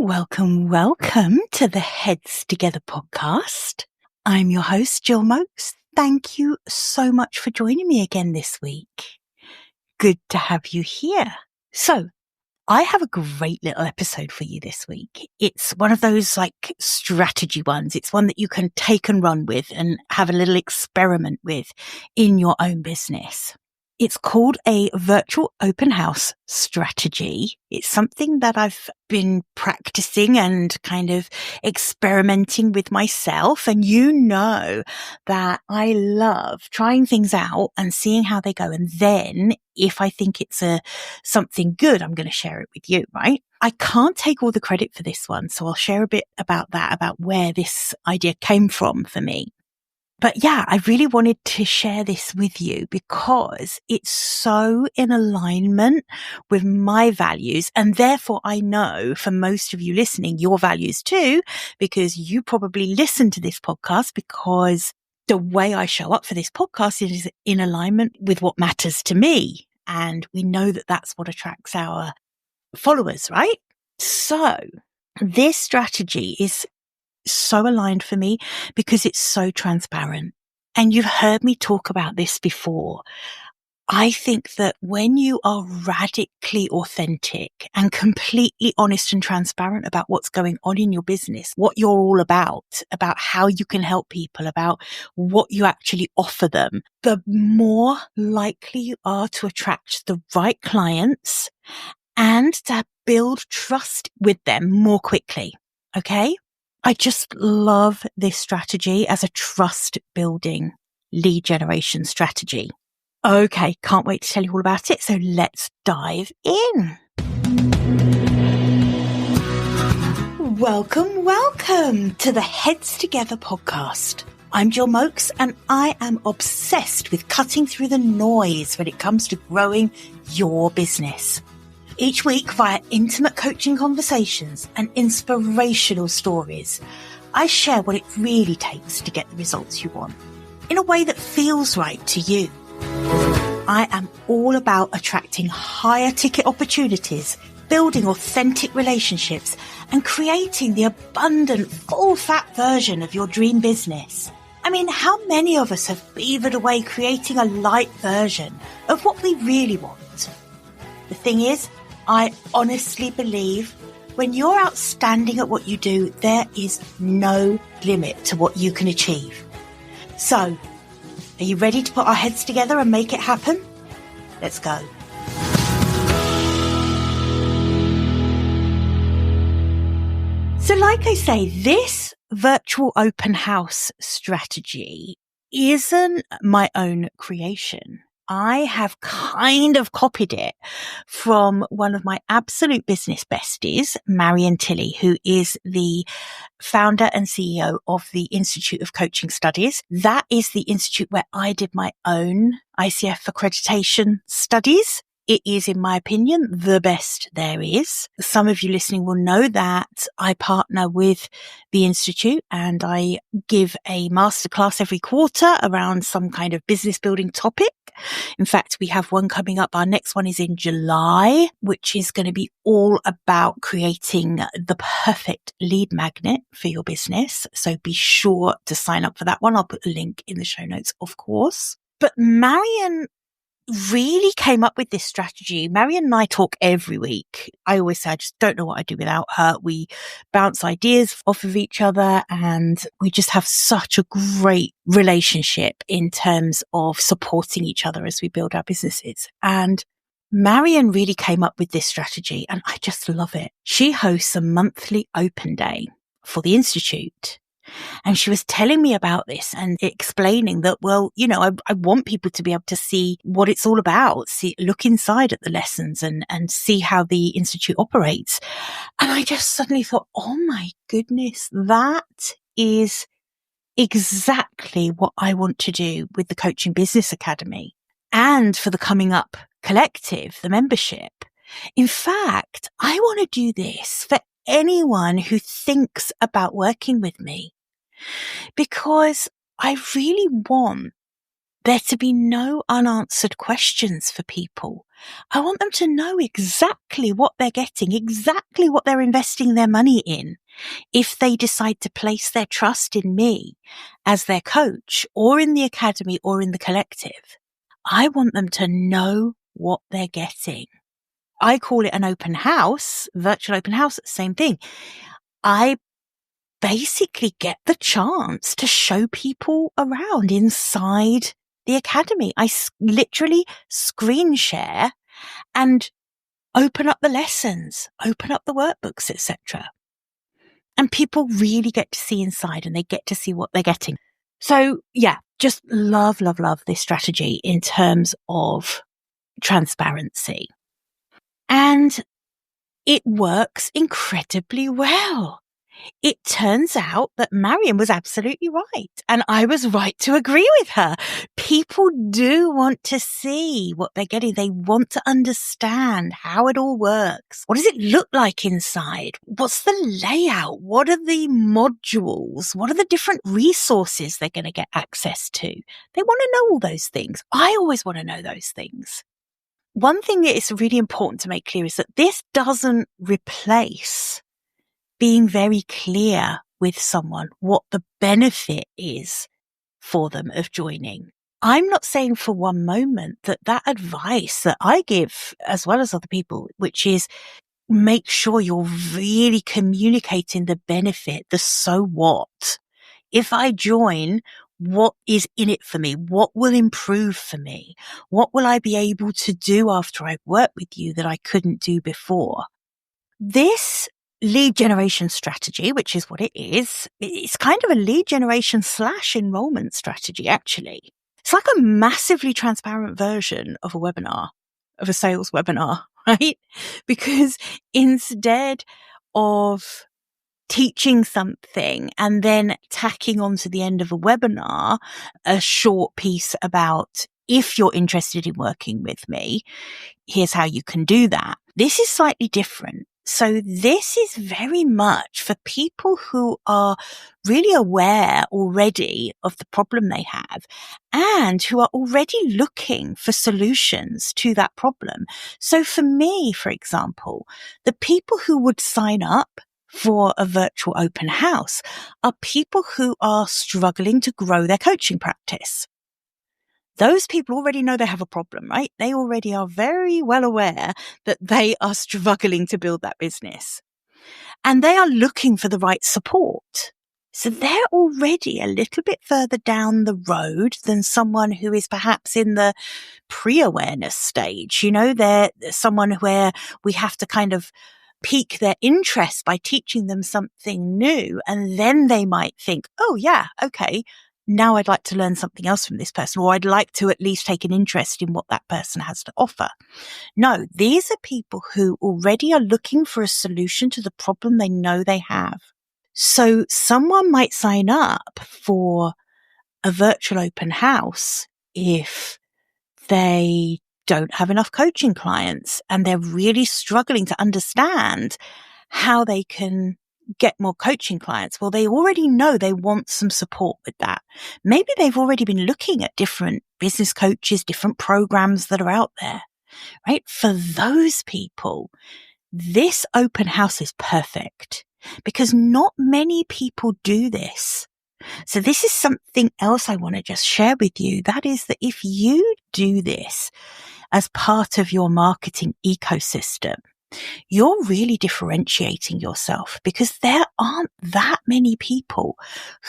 Welcome to the Heads Together podcast. I'm your host, Gill. Thank you so much for joining me again this week. Good to have you here. So, I have a great little episode for you this week. It's one of those strategy ones. It's one that you can take and run with and have a little experiment with in your own business. It's called a virtual open house strategy. It's something that I've been practicing and kind of experimenting with myself. And you know that I love trying things out and seeing how they go. And then if I think it's something good, I'm going to share it with you, right? I can't take all the credit for this one. So I'll share a bit about that, about where this idea came from for me. But yeah, I really wanted to share this with you because it's so in alignment with my values. And therefore, I know for most of you listening, your values too, because you probably listen to this podcast because the way I show up for this podcast is in alignment with what matters to me. And we know that that's what attracts our followers, right? So this strategy is so aligned for me because it's so transparent. And you've heard me talk about this before. I think that when you are radically authentic and completely honest and transparent about what's going on in your business, what you're all about how you can help people, about what you actually offer them, the more likely you are to attract the right clients and to build trust with them more quickly. Okay? I just love this strategy as a trust building lead generation strategy. Okay, can't wait to tell you all about it. So let's dive in. Welcome to the Heads Together podcast. I'm Gill and I am obsessed with cutting through the noise when it comes to growing your business. Each week, via intimate coaching conversations and inspirational stories, I share what it really takes to get the results you want in a way that feels right to you. I am all about attracting higher ticket opportunities, building authentic relationships, and creating the abundant, full-fat version of your dream business. I mean, how many of us have beavered away creating a light version of what we really want? The thing is, I honestly believe when you're outstanding at what you do, there is no limit to what you can achieve. So, are you ready to put our heads together and make it happen? Let's go. So like I say, this virtual open house strategy isn't my own creation. I have kind of copied it from one of my absolute business besties, Marion Tilly, who is the founder and CEO of the Institute of Coaching Studies. That is the institute where I did my own ICF accreditation studies. It is, in my opinion, the best there is. Some of you listening will know that I partner with the Institute and I give a masterclass every quarter around some kind of business building topic. In fact, we have one coming up. Our next one is in July, which is going to be all about creating the perfect lead magnet for your business. So be sure to sign up for that one. I'll put the link in the show notes, of course. But Marion really came up with this strategy. Marion and I talk every week. I always say I just don't know what I'd do without her. We bounce ideas off of each other and we just have such a great relationship in terms of supporting each other as we build our businesses. And Marion really came up with this strategy and I just love it. She hosts a monthly open day for the Institute. And she was telling me about this and explaining that, well, you know, I want people to be able to see what it's all about, look inside at the lessons and see how the Institute operates. And I just suddenly thought, oh my goodness, that is exactly what I want to do with the Coaching Business Academy and for the Coming Up Collective, the membership. In fact, I want to do this for anyone who thinks about working with me. Because I really want there to be no unanswered questions for people I want them to know exactly what they're getting, exactly what they're investing their money in. If they decide to place their trust in me as their coach or in the academy or in the collective, I want them to know what they're getting. I call it an open house, virtual open house, same thing. I basically get the chance to show people around inside the academy. I literally screen share and open up the lessons, open up the workbooks, etc. And people really get to see inside and they get to see what they're getting. So yeah, just love, love, love this strategy in terms of transparency. And it works incredibly well. It turns out that Marion was absolutely right. And I was right to agree with her. People do want to see what they're getting. They want to understand how it all works. What does it look like inside? What's the layout? What are the modules? What are the different resources they're going to get access to? They want to know all those things. I always want to know those things. One thing that is really important to make clear is that this doesn't replace being very clear with someone what the benefit is for them of joining. I'm not saying for one moment that that advice that I give, as well as other people, which is make sure you're really communicating the benefit, the so what. If I join, what is in it for me? What will improve for me? What will I be able to do after I've worked with you that I couldn't do before? This lead generation strategy, which is what it is, it's kind of a lead generation / enrollment strategy, actually. It's like a massively transparent version of a webinar, of a sales webinar, right? Because instead of teaching something and then tacking onto the end of a webinar a short piece about if you're interested in working with me, here's how you can do that. This is slightly different. So this is very much for people who are really aware already of the problem they have and who are already looking for solutions to that problem. So for me, for example, the people who would sign up for a virtual open house are people who are struggling to grow their coaching practice. Those people already know they have a problem, right? They already are very well aware that they are struggling to build that business and they are looking for the right support. So they're already a little bit further down the road than someone who is perhaps in the pre-awareness stage. You know, they're someone where we have to kind of pique their interest by teaching them something new. And then they might think, oh yeah, okay, now I'd like to learn something else from this person, or I'd like to at least take an interest in what that person has to offer. No, these are people who already are looking for a solution to the problem they know they have. So someone might sign up for a virtual open house if they don't have enough coaching clients and they're really struggling to understand how they can get more coaching clients. Well, they already know they want some support with that. Maybe they've already been looking at different business coaches, different programs that are out there, right? For those people, this open house is perfect because not many people do this. So this is something else I want to just share with you. That is that if you do this as part of your marketing ecosystem, you're really differentiating yourself because there aren't that many people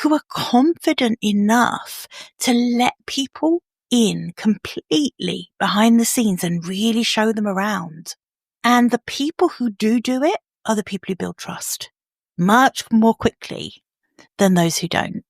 who are confident enough to let people in completely behind the scenes and really show them around. And the people who do it are the people who build trust much more quickly than those who don't.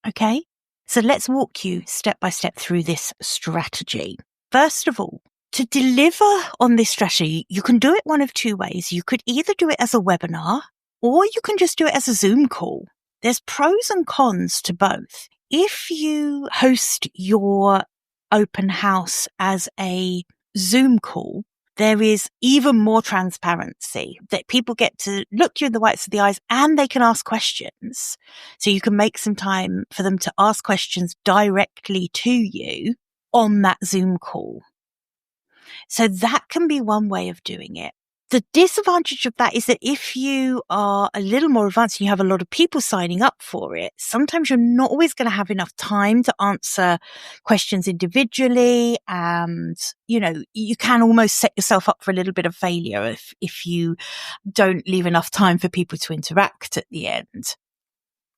Okay? So let's walk you step by step through this strategy. First of all, to deliver on this strategy, you can do it one of two ways. You could either do it as a webinar or you can just do it as a Zoom call. There's pros and cons to both. If you host your open house as a Zoom call, there is even more transparency that people get to look you in the whites of the eyes and they can ask questions. So you can make some time for them to ask questions directly to you on that Zoom call. So that can be one way of doing it. The disadvantage of that is that if you are a little more advanced and you have a lot of people signing up for it, sometimes you're not always going to have enough time to answer questions individually. And, you can almost set yourself up for a little bit of failure if you don't leave enough time for people to interact at the end.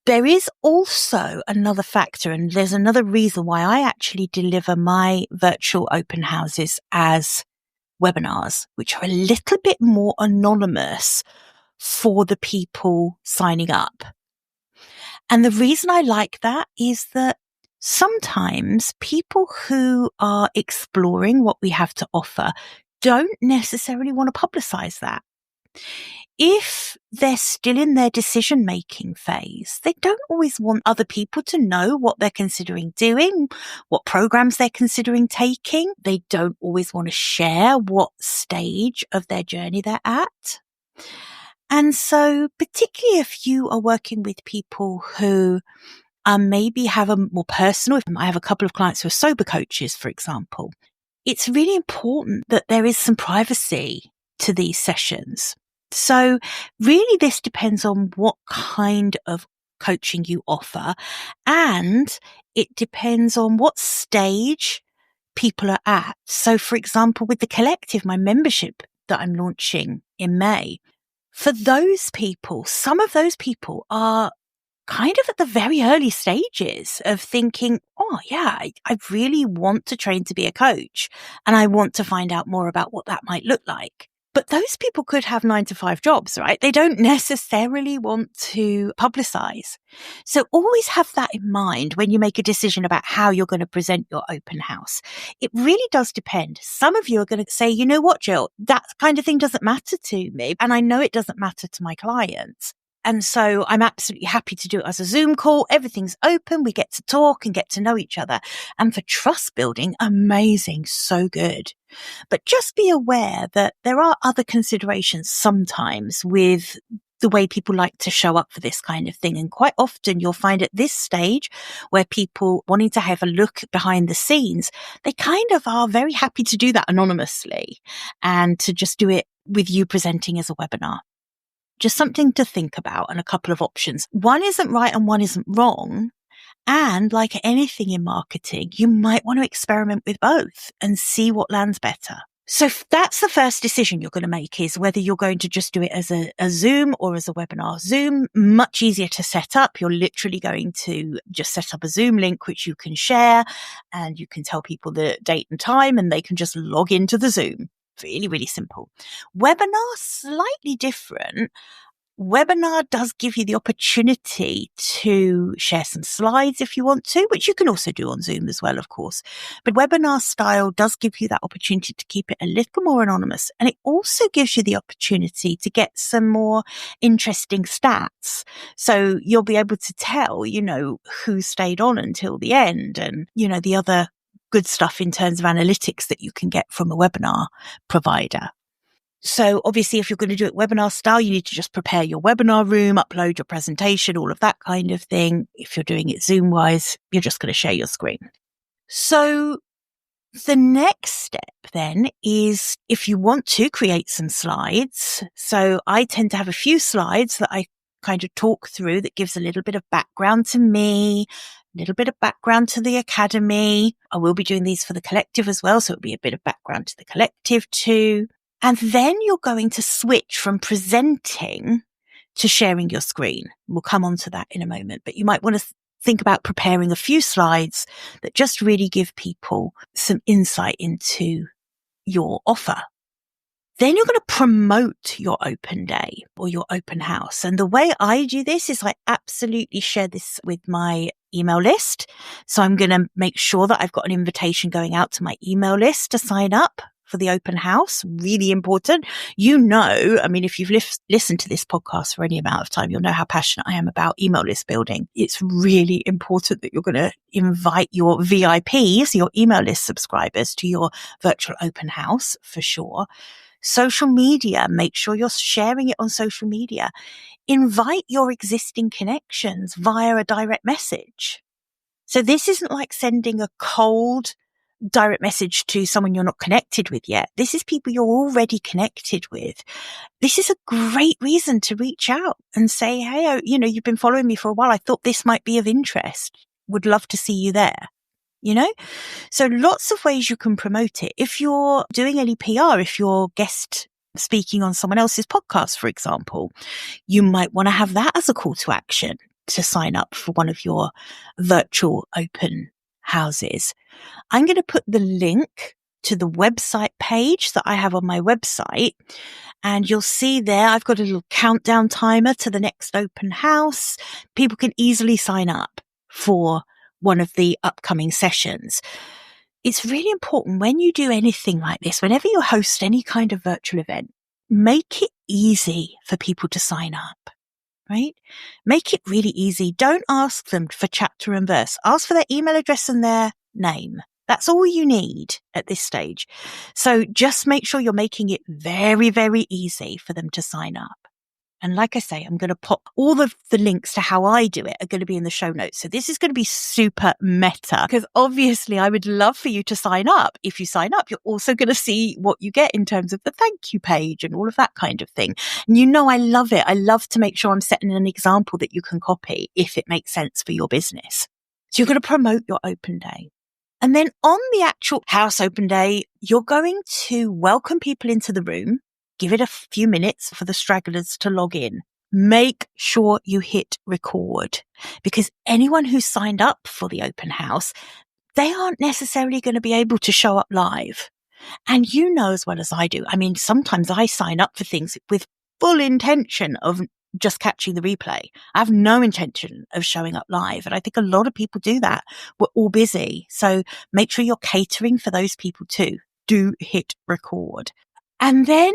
There is also another factor, and there's another reason why I actually deliver my virtual open houses as webinars, which are a little bit more anonymous for the people signing up. And the reason I like that is that sometimes people who are exploring what we have to offer don't necessarily want to publicize that. If they're still in their decision-making phase, they don't always want other people to know what they're considering doing, what programs they're considering taking. They don't always want to share what stage of their journey they're at. And so, particularly if you are working with people who maybe have a more personal, I have a couple of clients who are sober coaches, for example, it's really important that there is some privacy to these sessions. So really this depends on what kind of coaching you offer, and it depends on what stage people are at. So for example, with the collective, my membership that I'm launching in May, for those people, some of those people are kind of at the very early stages of thinking, oh yeah, I really want to train to be a coach and I want to find out more about what that might look like. But those people could have 9-to-5 jobs, right? They don't necessarily want to publicize. So always have that in mind when you make a decision about how you're going to present your open house. It really does depend. Some of you are going to say, you know what, Gill, that kind of thing doesn't matter to me. And I know it doesn't matter to my clients. And so I'm absolutely happy to do it as a Zoom call. Everything's open. We get to talk and get to know each other. And for trust building, amazing. So good. But just be aware that there are other considerations sometimes with the way people like to show up for this kind of thing. And quite often you'll find at this stage where people wanting to have a look behind the scenes, they kind of are very happy to do that anonymously and to just do it with you presenting as a webinar. Just something to think about and a couple of options. One isn't right and one isn't wrong. And like anything in marketing, you might want to experiment with both and see what lands better. So that's the first decision you're going to make, is whether you're going to just do it as a Zoom or as a webinar. Zoom, much easier to set up. You're literally going to just set up a Zoom link, which you can share, and you can tell people the date and time and they can just log into the Zoom. Really, really simple. Webinar, slightly different. Webinar does give you the opportunity to share some slides if you want to, which you can also do on Zoom as well, of course. But webinar style does give you that opportunity to keep it a little more anonymous. And it also gives you the opportunity to get some more interesting stats. So you'll be able to tell, who stayed on until the end and, the other good stuff in terms of analytics that you can get from a webinar provider. So obviously, if you're going to do it webinar style, you need to just prepare your webinar room, upload your presentation, all of that kind of thing. If you're doing it Zoom wise, you're just going to share your screen. So the next step then is if you want to create some slides. So I tend to have a few slides that I kind of talk through that gives a little bit of background to me, a little bit of background to the academy. I will be doing these for the collective as well. So it'll be a bit of background to the collective too. And then you're going to switch from presenting to sharing your screen. We'll come on to that in a moment, but you might want to think about preparing a few slides that just really give people some insight into your offer. Then you're going to promote your open day or your open house. And the way I do this is I absolutely share this with my email list. So I'm going to make sure that I've got an invitation going out to my email list to sign up for the open house. Really important. If you've listened to this podcast for any amount of time, you'll know how passionate I am about email list building. It's really important that you're going to invite your VIPs, your email list subscribers, to your virtual open house for sure. Social media, make sure you're sharing it on social media. Invite your existing connections via a direct message. So this isn't like sending a cold direct message to someone you're not connected with yet. This is people you're already connected with. This is a great reason to reach out and say, hey, you've been following me for a while. I thought this might be of interest. Would love to see you there. So lots of ways you can promote it. If you're doing any PR, if you're guest speaking on someone else's podcast, for example, you might want to have that as a call to action to sign up for one of your virtual open houses. I'm going to put the link to the website page that I have on my website, and you'll see there I've got a little countdown timer to the next open house. People can easily sign up for one of the upcoming sessions. It's really important when you do anything like this, whenever you host any kind of virtual event, make it easy for people to sign up, right? Make it really easy. Don't ask them for chapter and verse. Ask for their email address and their name. That's all you need at this stage. So just make sure you're making it very, very easy for them to sign up. And like I say, I'm going to pop all of the links to how I do it are going to be in the show notes. So this is going to be super meta because obviously I would love for you to sign up. If you sign up, you're also going to see what you get in terms of the thank you page and all of that kind of thing. And I love it. I love to make sure I'm setting an example that you can copy if it makes sense for your business. So you're going to promote your open day. And then on the actual house open day, you're going to welcome people into the room. Give it a few minutes for the stragglers to log in. Make sure you hit record because anyone who signed up for the open house, they aren't necessarily going to be able to show up live. And you know as well as I do, sometimes I sign up for things with full intention of just catching the replay. I have no intention of showing up live. And I think a lot of people do that. We're all busy. So make sure you're catering for those people too. Do hit record. And then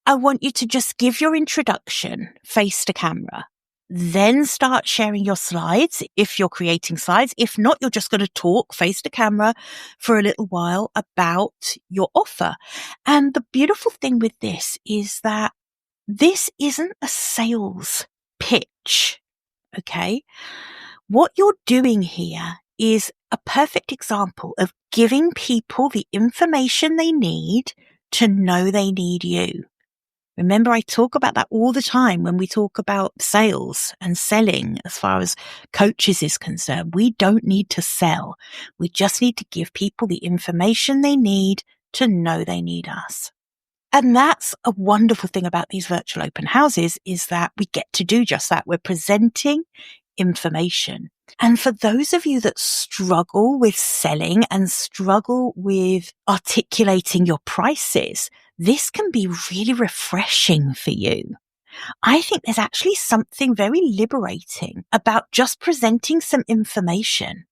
I want you to just give your introduction face to camera, then start sharing your slides if you're creating slides. If not, you're just going to talk face to camera for a little while about your offer. And the beautiful thing with this is that this isn't a sales pitch. Okay. What you're doing here is a perfect example of giving people the information they need to know they need you. Remember, I talk about that all the time when we talk about sales and selling as far as coaches is concerned. We don't need to sell. We just need to give people the information they need to know they need us. And that's a wonderful thing about these virtual open houses is that we get to do just that. We're presenting information. And for those of you that struggle with selling and struggle with articulating your prices, this can be really refreshing for you. I think there's actually something very liberating about just presenting some information.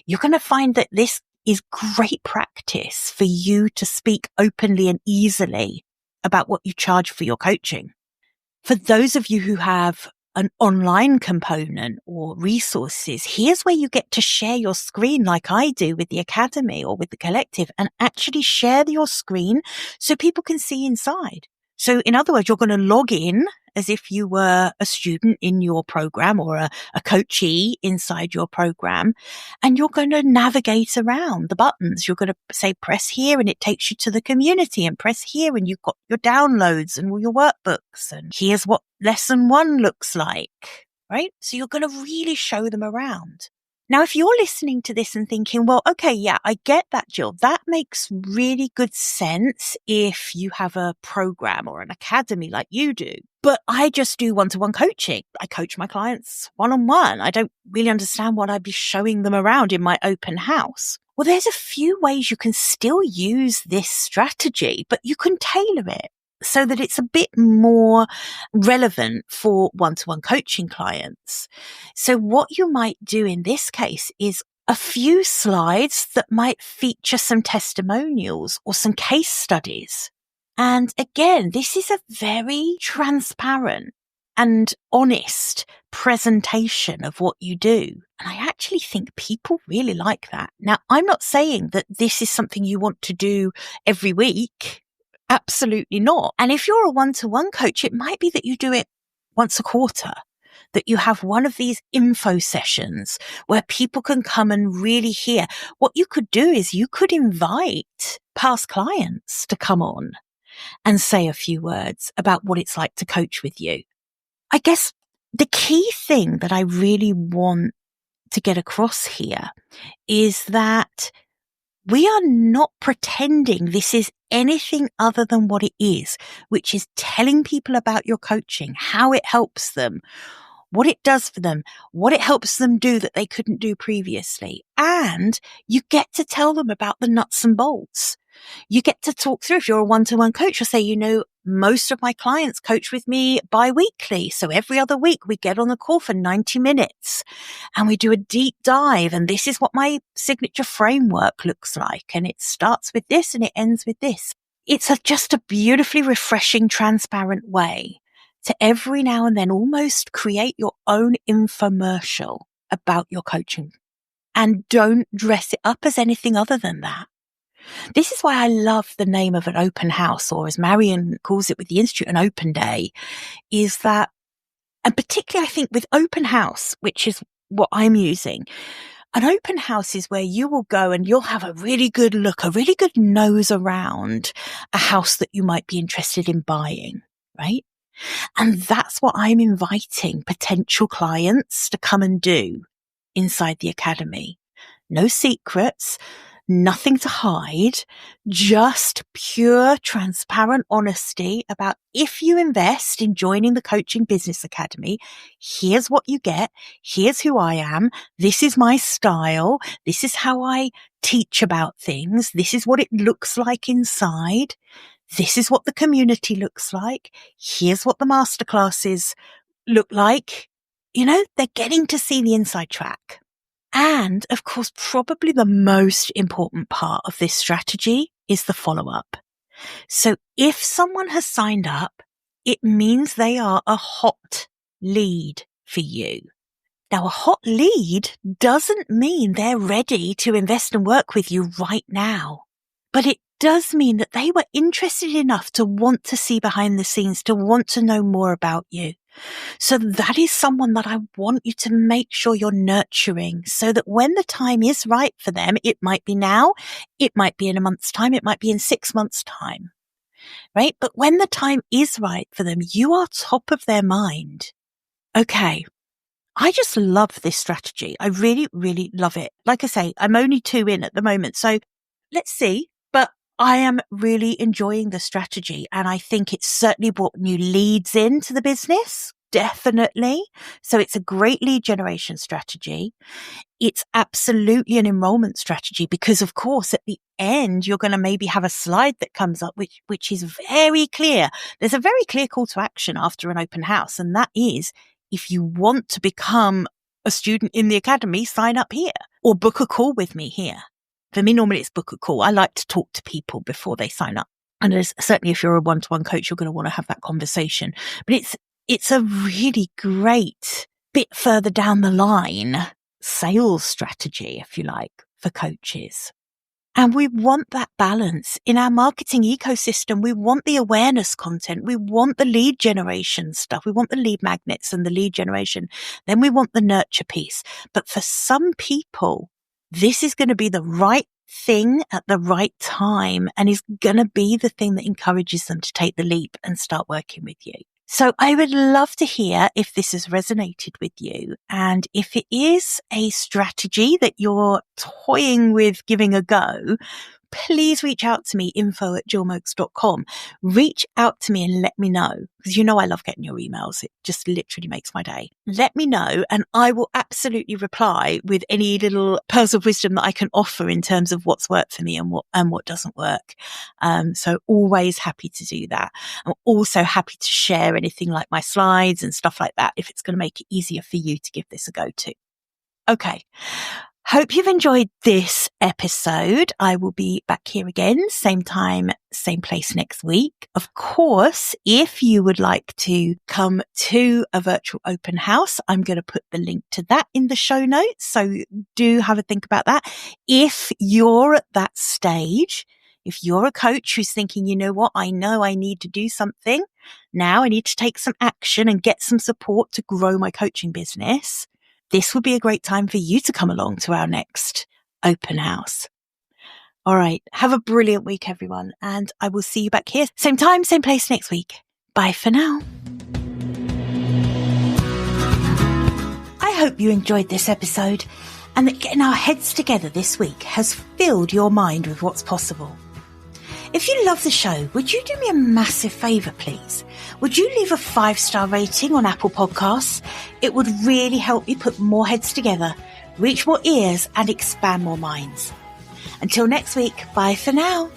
You're going to find that this is great practice for you to speak openly and easily about what you charge for your coaching. For those of you who have an online component or resources, here's where you get to share your screen like I do with the Academy or with the Collective and actually share your screen so people can see inside. So in other words, you're going to log in as if you were a student in your program or a coachee inside your program, and you're going to navigate around the buttons. You're going to say, press here, and it takes you to the community, and press here, and you've got your downloads and all your workbooks, and here's what lesson 1 looks like, right? So you're going to really show them around. Now, if you're listening to this and thinking, well, okay, yeah, I get that, Jill. That makes really good sense if you have a program or an academy like you do. But I just do one-to-one coaching. I coach my clients one-on-one. I don't really understand what I'd be showing them around in my open house. Well, there's a few ways you can still use this strategy, but you can tailor it so that it's a bit more relevant for one-to-one coaching clients. So what you might do in this case is a few slides that might feature some testimonials or some case studies. And again, this is a very transparent and honest presentation of what you do. And I actually think people really like that. Now, I'm not saying that this is something you want to do every week. Absolutely not. And if you're a one-to-one coach, it might be that you do it once a quarter. that you have one of these info sessions where people can come and really hear. What you could do is you could invite past clients to come on and say a few words about what it's like to coach with you. I guess the key thing that I really want to get across here is that we are not pretending this is anything other than what it is, which is telling people about your coaching, how it helps them, what it does for them, what it helps them do that they couldn't do previously. And you get to tell them about the nuts and bolts. You get to talk through, if you're a one-to-one coach, you'll say, most of my clients coach with me bi-weekly. So every other week we get on a call for 90 minutes and we do a deep dive. And this is what my signature framework looks like. And it starts with this and it ends with this. It's just a beautifully refreshing, transparent way to every now and then almost create your own infomercial about your coaching, and don't dress it up as anything other than that. This is why I love the name of an open house, or as Marion calls it with the Institute, an open day, is that, and particularly I think with open house, which is what I'm using, an open house is where you will go and you'll have a really good look, a really good nose around a house that you might be interested in buying, right? And that's what I'm inviting potential clients to come and do inside the academy. No secrets, nothing to hide, just pure, transparent honesty about, if you invest in joining the Coaching Business Academy, here's what you get. Here's who I am. This is my style. This is how I teach about things. This is what it looks like inside. This is what the community looks like. Here's what the masterclasses look like. They're getting to see the inside track. And of course, probably the most important part of this strategy is the follow-up. So if someone has signed up, it means they are a hot lead for you. Now, a hot lead doesn't mean they're ready to invest and work with you right now, but it does mean that they were interested enough to want to see behind the scenes, to want to know more about you. So that is someone that I want you to make sure you're nurturing, so that when the time is right for them, it might be now, it might be in a month's time, it might be in 6 months' time, right? But when the time is right for them, you are top of their mind. Okay. I just love this strategy. I really, really love it. Like I say, I'm only 2 in at the moment, so let's see. But I am really enjoying the strategy, and I think it's certainly brought new leads into the business. Definitely. So it's a great lead generation strategy. It's absolutely an enrollment strategy, because of course at the end, you're going to maybe have a slide that comes up, which is very clear. There's a very clear call to action after an open house. And that is, if you want to become a student in the academy, sign up here or book a call with me here. For me, normally it's book a call. I like to talk to people before they sign up. And certainly if you're a one-to-one coach, you're going to want to have that conversation. But it's a really great bit further down the line sales strategy, if you like, for coaches. And we want that balance in our marketing ecosystem. We want the awareness content. We want the lead generation stuff. We want the lead magnets and the lead generation. Then we want the nurture piece. But for some people, this is going to be the right thing at the right time, and is going to be the thing that encourages them to take the leap and start working with you. So I would love to hear if this has resonated with you, and if it is a strategy that you're toying with giving a go, please reach out to me, info@gillmokes.com. Reach out to me and let me know, because I love getting your emails. It just literally makes my day. Let me know, and I will absolutely reply with any little pearls of wisdom that I can offer in terms of what's worked for me and what doesn't work. So always happy to do that. I'm also happy to share anything like my slides and stuff like that, if it's going to make it easier for you to give this a go too. Okay. Hope you've enjoyed this episode. I will be back here again, same time, same place next week. Of course, if you would like to come to a virtual open house, I'm going to put the link to that in the show notes. So do have a think about that. If you're at that stage, if you're a coach who's thinking, I know I need to do something, now I need to take some action and get some support to grow my coaching business, this would be a great time for you to come along to our next open house. All right. Have a brilliant week, everyone. And I will see you back here. Same time, same place next week. Bye for now. I hope you enjoyed this episode and that getting our heads together this week has filled your mind with what's possible. If you love the show, would you do me a massive favour, please? Would you leave a 5-star rating on Apple Podcasts? It would really help me put more heads together, reach more ears and expand more minds. Until next week, bye for now.